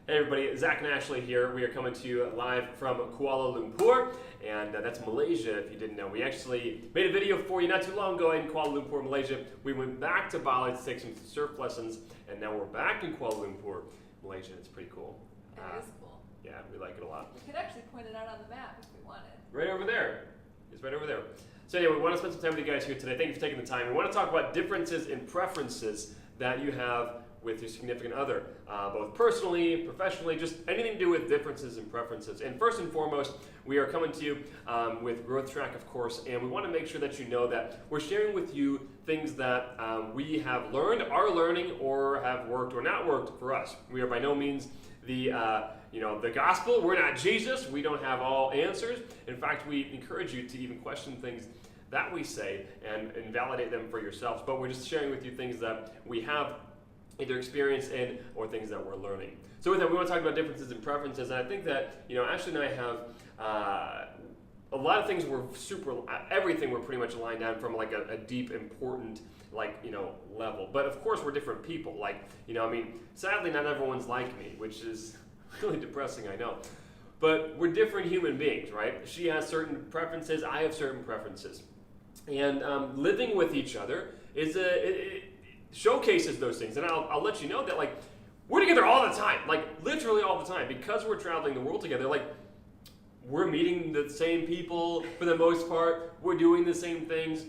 Hey everybody, Zach and Ashley here. We are coming to you live from Kuala Lumpur, and that's Malaysia if you didn't know. We actually made a video for you not too long ago in Kuala Lumpur, Malaysia. We went back to Bali to take some surf lessons, and now we're back in Kuala Lumpur, Malaysia. It's pretty cool. It is cool. Yeah, we like it a lot. We could actually point it out on the map if we wanted. Right over there. It's right over there. So anyway, we want to spend some time with you guys here today. Thank you for taking the time. We want to talk about differences in preferences that you have with your significant other, both personally, professionally, just anything to do with differences in preferences. And first and foremost, we are coming to you with Growth Track, of course, and we want to make sure that you know that we're sharing with you things that we have learned, are learning, or have worked or not worked for us. We are by no means the gospel. We're not Jesus. We don't have all answers. In fact, we encourage you to even question things that we say and validate them for yourselves. But we're just sharing with you things that we have either experience in or things that we're learning. So with that, we want to talk about differences in preferences, and I think that Ashley and I have a lot of things everything we're pretty much aligned on from like a deep, important level. But of course, we're different people. Sadly, not everyone's like me, which is really depressing, I know. But we're different human beings, right? She has certain preferences, I have certain preferences. And living with each other is it showcases those things. And I'll let you know that we're together all the time, literally all the time, because we're traveling the world together. We're meeting the same people for the most part. We're doing the same things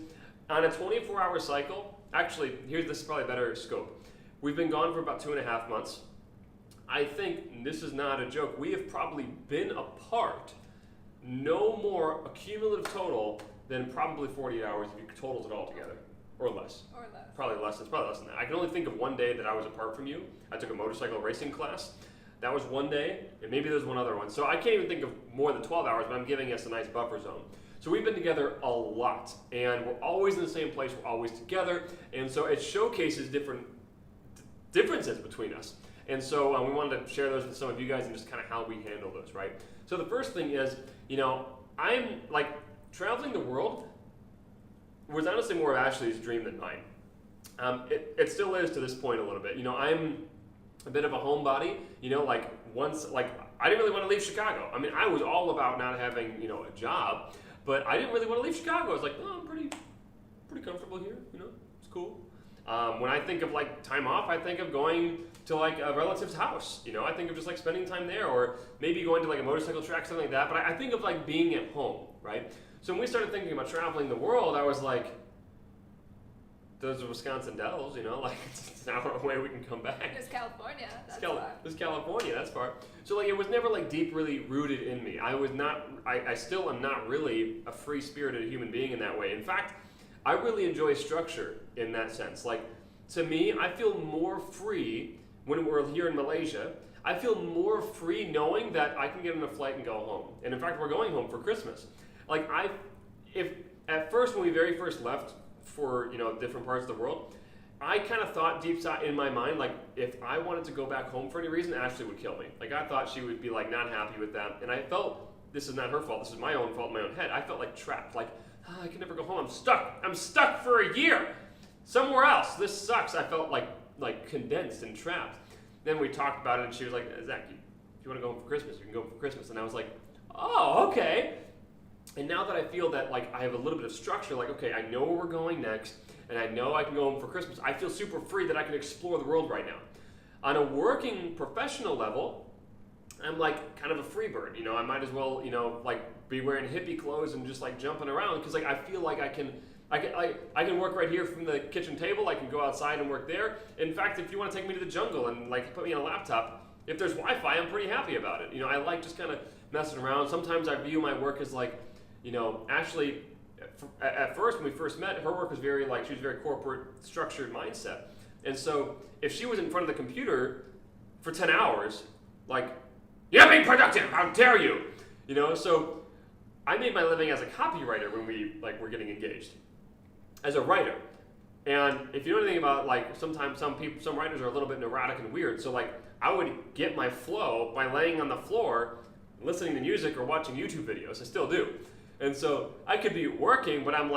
on a 24-hour cycle. Actually, this is probably a better scope. We've been gone for about 2.5 months. I think, and this is not a joke, we have probably been apart no more accumulative total than probably 48 hours if you totaled it all together, or less. Or less. Probably less. It's probably less than that. I can only think of one day that I was apart from you. I took a motorcycle racing class. That was one day, and maybe there's one other one. So I can't even think of more than 12 hours, but I'm giving us a nice buffer zone. So we've been together a lot, and we're always in the same place. We're always together, and so it showcases differences between us. And so we wanted to share those with some of you guys and just kind of how we handle those, right? So the first thing is, I'm traveling the world was honestly more of Ashley's dream than mine. It still is to this point a little bit. I'm a bit of a homebody. I didn't really want to leave Chicago. I mean, I was all about not having, a job, but I didn't really want to leave Chicago. I was like, I'm pretty comfortable here. It's cool. When I think of time off, I think of going to a relative's house. I think of just spending time there, or maybe going to a motorcycle track, something like that. But I think of being at home, right? So when we started thinking about traveling the world, I was like, those are Wisconsin Dells, it's an hour away, we can come back. There's California, There's California, that's far. So it was never deep really rooted in me. I still am not really a free-spirited human being in that way. In fact, I really enjoy structure in that sense. To me, I feel more free when we're here in Malaysia. I feel more free knowing that I can get on a flight and go home. And in fact, we're going home for Christmas. If at first, when we very first left for different parts of the world, I kind of thought deep in my mind, if I wanted to go back home for any reason, Ashley would kill me. I thought she would be not happy with that, and I felt this is not her fault. This is my own fault in my own head. I felt trapped. I can never go home. I'm stuck for a year somewhere else. This sucks. I felt like condensed and trapped. Then we talked about it, and she was like, Zach, if you want to go home for Christmas, you can go home for Christmas. And I was like, oh, okay. And now that I feel that I have a little bit of structure, okay, I know where we're going next, and I know I can go home for Christmas, I feel super free that I can explore the world right now. On a working professional level, I'm kind of a free bird. I might as well, be wearing hippie clothes and just jumping around, because I feel I can work right here from the kitchen table. I can go outside and work there. In fact, if you want to take me to the jungle and put me on a laptop, if there's Wi-Fi, I'm pretty happy about it. I like just kind of messing around. Sometimes I view my work as Ashley, at first, when we first met, her work was very she was very corporate, structured mindset. And so if she was in front of the computer for 10 hours, you're being productive, how dare you? So I made my living as a copywriter when we were getting engaged, as a writer. And if you know anything about sometimes some writers are a little bit neurotic and weird. So I would get my flow by laying on the floor, listening to music or watching YouTube videos. I still do. And so I could be working, but I'm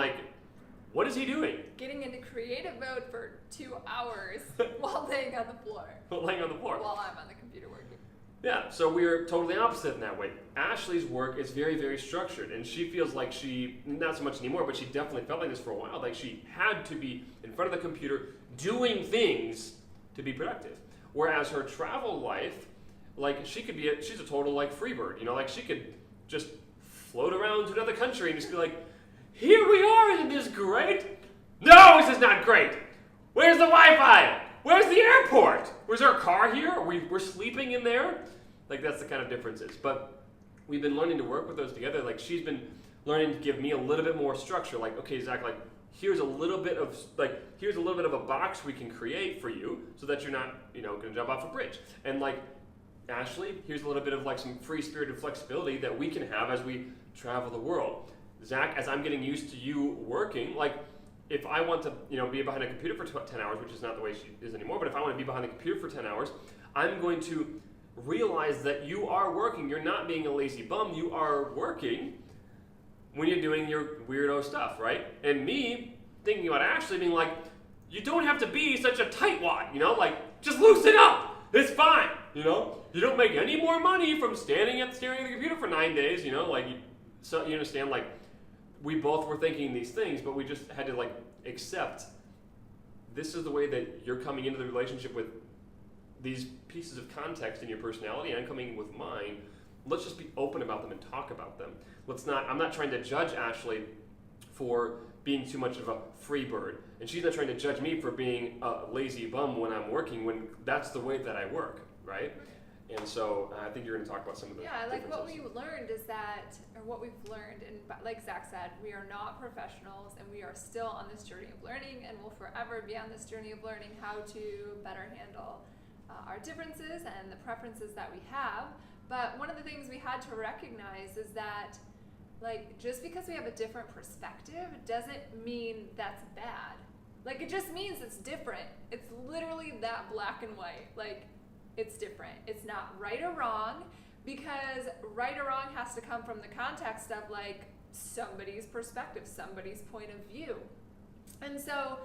what is he doing? Getting into creative mode for 2 hours while laying on the floor. Laying on the floor. While I'm on the computer working. Yeah, so we're totally opposite in that way. Ashley's work is very, very structured, and she feels like she, not so much anymore, but she definitely felt like this for a while, like she had to be in front of the computer doing things to be productive. Whereas her travel life, like she's a total like free bird, like she could just float around to another country and just be like, here we are, isn't this great? No, this is not great. Where's the Wi-Fi? Where's the airport? Was there a car here? We're sleeping in there? Like, that's the kind of differences. But we've been learning to work with those together. Like, she's been learning to give me a little bit more structure. Like, okay, Zach, like, here's a little bit of a box we can create for you so that you're not, going to jump off a bridge. And like, Ashley, here's a little bit of like some free-spirited flexibility that we can have as we travel the world. Zach, as I'm getting used to you working, like, if I want to, be behind a computer for 10 hours, which is not the way she is anymore, but if I want to be behind the computer for 10 hours, I'm going to realize that you are working. You're not being a lazy bum. You are working when you're doing your weirdo stuff, right? And me thinking about Ashley being like, you don't have to be such a tightwad, like, just loosen up. It's fine, You don't make any more money from staring at the computer for 9 days, so you understand, like, we both were thinking these things, but we just had to like accept this is the way that you're coming into the relationship with these pieces of context in your personality, and I'm coming in with mine. Let's just be open about them and talk about them. I'm not trying to judge Ashley for being too much of a free bird, and she's not trying to judge me for being a lazy bum when I'm working, when that's the way that I work, right? And so I think you're going to talk about some of the like what we learned is that, or what we've learned, and like Zach said, we are not professionals, and we are still on this journey of learning, and will forever be on this journey of learning how to better handle our differences and the preferences that we have. But one of the things we had to recognize is that, like, just because we have a different perspective doesn't mean that's bad. Like, it just means it's different. It's literally that black and white. Like, it's different. It's not right or wrong, because right or wrong has to come from the context of like somebody's perspective, somebody's point of view. And so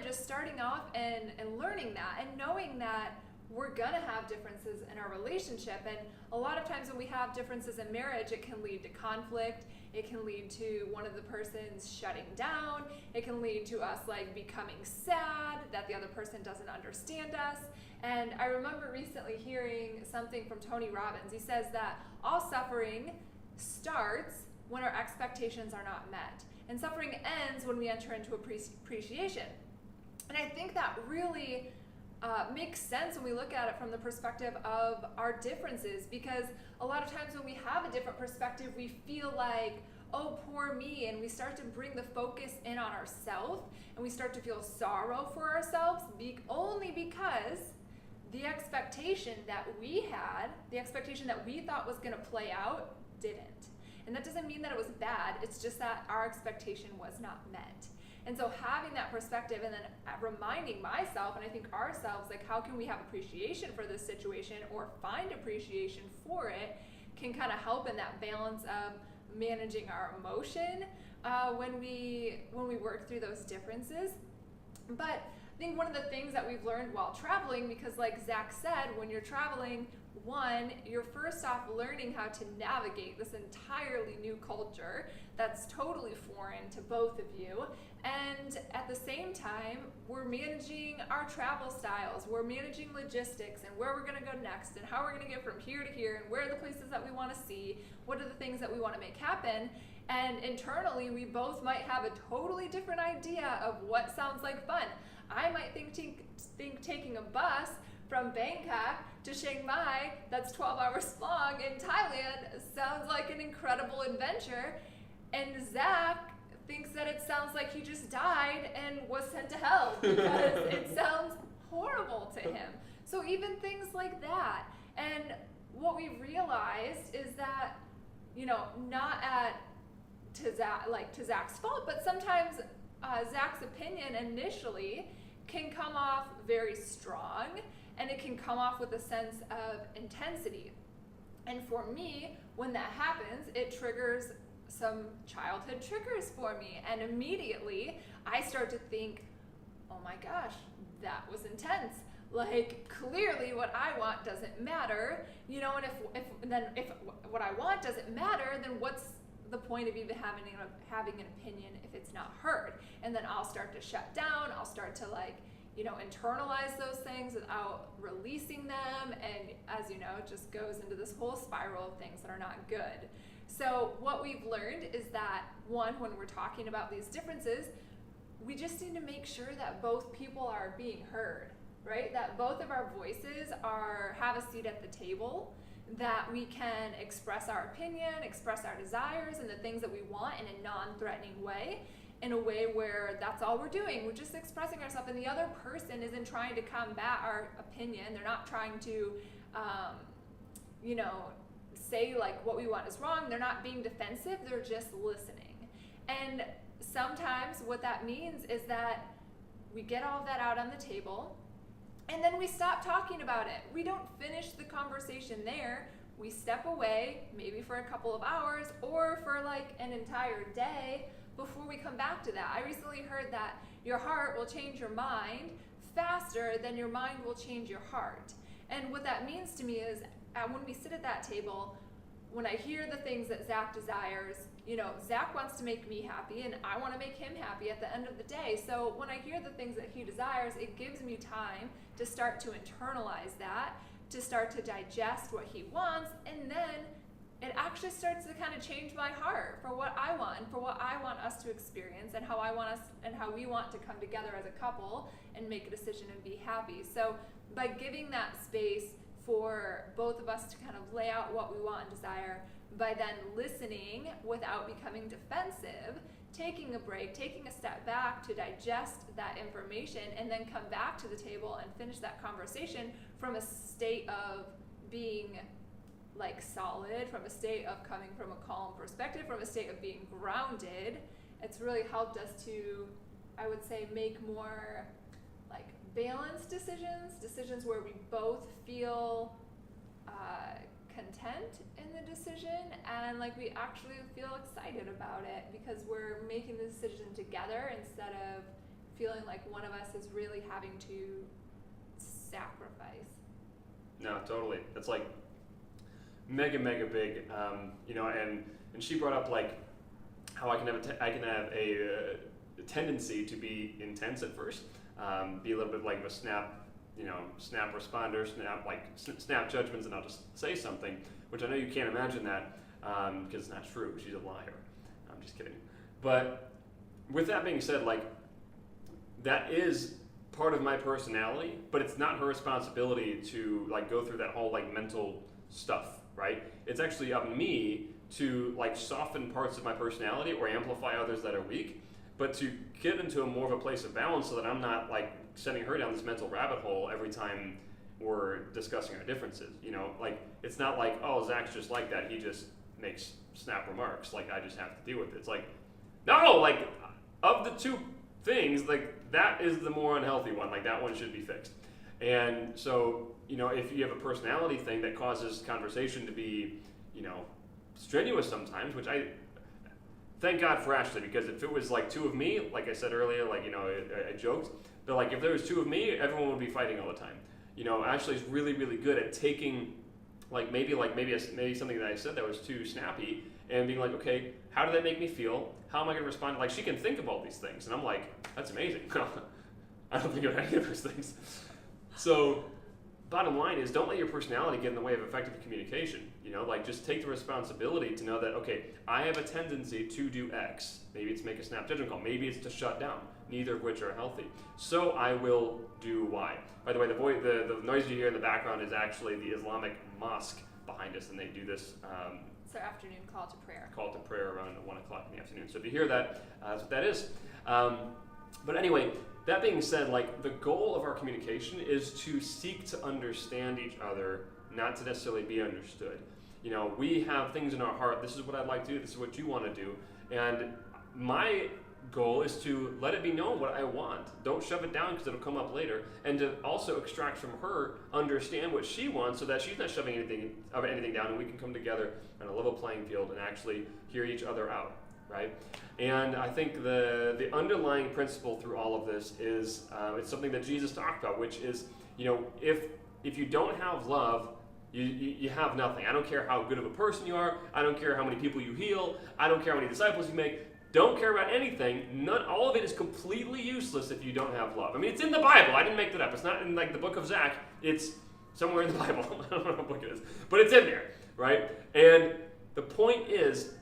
just starting off and learning that and knowing that we're gonna have differences in our relationship. And a lot of times when we have differences in marriage, it can lead to conflict. It can lead to one of the persons shutting down. It can lead to us like becoming sad that the other person doesn't understand us. And I remember recently hearing something from Tony Robbins. He says that all suffering starts when our expectations are not met, and suffering ends when we enter into appreciation. And I think that really makes sense when we look at it from the perspective of our differences, because a lot of times when we have a different perspective, we feel like, oh, poor me, and we start to bring the focus in on ourselves, and we start to feel sorrow for ourselves only because the expectation that we had, the expectation that we thought was going to play out, didn't. And that doesn't mean that it was bad, it's just that our expectation was not met. And so having that perspective and then reminding myself, and I think ourselves, like, how can we have appreciation for this situation or find appreciation for it, can kind of help in that balance of managing our emotion when we work through those differences. But I think one of the things that we've learned while traveling, because like Zach said, when you're traveling, you're first off learning how to navigate this entirely new culture that's totally foreign to both of you. And at the same time, we're managing our travel styles, we're managing logistics and where we're going to go next and how we're going to get from here to here and where are the places that we want to see, what are the things that we want to make happen. And internally, we both might have a totally different idea of what sounds like fun. I might think taking a bus from Bangkok to Chiang Mai, that's 12 hours long in Thailand, sounds like an incredible adventure. And Zach thinks that it sounds like he just died and was sent to hell because it sounds horrible to him. So even things like that. And what we realized is that, not to Zach's fault, but sometimes Zach's opinion initially can come off very strong, and it can come off with a sense of intensity. And for me, when that happens, it triggers some childhood triggers for me, and immediately I start to think, oh my gosh, that was intense. like clearly what I want doesn't matter, you know, and if what I want doesn't matter, then what's the point of even having an opinion if it's not heard? And then I'll start to shut down, I'll start to like, you know, internalize those things without releasing them, and as you know, it just goes into this whole spiral of things that are not good. So what we've learned is that, one, when we're talking about these differences, we just need to make sure that both people are being heard, right? That both of our voices have a seat at the table, that we can express our opinion, express our desires, and the things that we want in a non-threatening way, in a way where that's all we're doing. We're just expressing ourselves, and the other person isn't trying to combat our opinion. They're not trying to, you know, say like what we want is wrong. They're not being defensive. They're just listening. And sometimes what that means is that we get all of that out on the table, and then we stop talking about it. We don't finish the conversation there. We step away, maybe for a couple of hours or for like an entire day, before we come back to that. I recently heard that your heart will change your mind faster than your mind will change your heart. And what that means to me is, when we sit at that table, when I hear the things that Zach desires, you know, Zach wants to make me happy and I want to make him happy at the end of the day. So when I hear the things that he desires, it gives me time to start to internalize that, to start to digest what he wants, and then it actually starts to kind of change my heart for what I want and for what I want us to experience, and how we want to come together as a couple and make a decision and be happy. So by giving that space for both of us to kind of lay out what we want and desire, by then listening without becoming defensive, taking a break, taking a step back to digest that information, and then come back to the table and finish that conversation from a state of being like solid, from a state of coming from a calm perspective, from a state of being grounded. It's really helped us to, I would say, make more like balanced decisions where we both feel content in the decision, and like we actually feel excited about it because we're making the decision together, instead of feeling like one of us is really having to sacrifice. No, totally. It's like mega big, you know, and she brought up like how I can have a tendency to be intense at first, be a little bit like a snap responder, snap judgments, and I'll just say something, which I know you can't imagine that because it's not true. She's a liar. I'm just kidding. But with that being said, like that is part of my personality, but it's not her responsibility to like go through that whole like mental stuff, right? It's actually up me to like soften parts of my personality or amplify others that are weak, but to get into a more of a place of balance so that I'm not like sending her down this mental rabbit hole every time we're discussing our differences. You know, like it's not like, oh, Zach's just like that, he just makes snap remarks, like I just have to deal with it. It's like, no, like of the two things, like that is the more unhealthy one, like that one should be fixed. And so, you know, if you have a personality thing that causes conversation to be, you know, strenuous sometimes, which I thank God for Ashley, because if it was like two of me, like I said earlier, like, you know, I joked, but like if there was two of me, everyone would be fighting all the time. You know, Ashley's really good at taking maybe something that I said that was too snappy and being like, okay, how did that make me feel? How am I going to respond? Like she can think of all these things, and I'm like, that's amazing. I don't think of any of those things. So bottom line is, don't let your personality get in the way of effective communication. You know, like just take the responsibility to know that, okay, I have a tendency to do X. Maybe it's make a snap judgment call. Maybe it's to shut down, neither of which are healthy. So I will do Y. By the way, the noise you hear in the background is actually the Islamic mosque behind us, and they do this It's our afternoon call to prayer. Call to prayer around 1 o'clock in the afternoon. So if you hear that, that's what that is. But anyway, that being said, like the goal of our communication is to seek to understand each other, not to necessarily be understood. You know, we have things in our heart. This is what I'd like to do. This is what you want to do. And my goal is to let it be known what I want. Don't shove it down because it'll come up later. And to also extract from her, understand what she wants so that she's not shoving anything down, and we can come together on a level playing field and actually hear each other out, right? And I think the underlying principle through all of this is it's something that Jesus talked about, which is if you don't have love, you have nothing. I don't care how good of a person you are. I don't care how many people you heal. I don't care how many disciples you make. Don't care about anything. All of it is completely useless if you don't have love. I mean, it's in the Bible. I didn't make that up. It's not in like the book of Zach. It's somewhere in the Bible. I don't know what book it is, but it's in there, right? And the point is,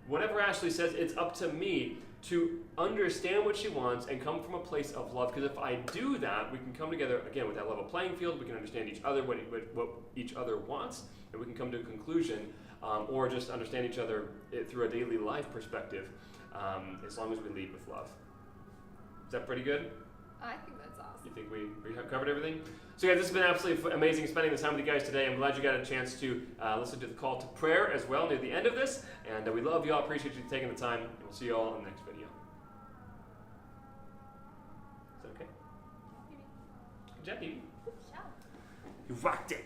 whatever Ashley says, it's up to me to understand what she wants and come from a place of love. Because if I do that, we can come together again with that level playing field. We can understand each other, what each other wants, and we can come to a conclusion, or just understand each other through a daily life perspective. As long as we lead with love. Is that pretty good? I think that's awesome. You think we have covered everything? So guys, this has been absolutely amazing spending this time with you guys today. I'm glad you got a chance to listen to the call to prayer as well near the end of this. And we love you all. Appreciate you taking the time. And we'll see you all in the next video. Is that okay? Maybe. Good job, Evie. Good job. You rocked it.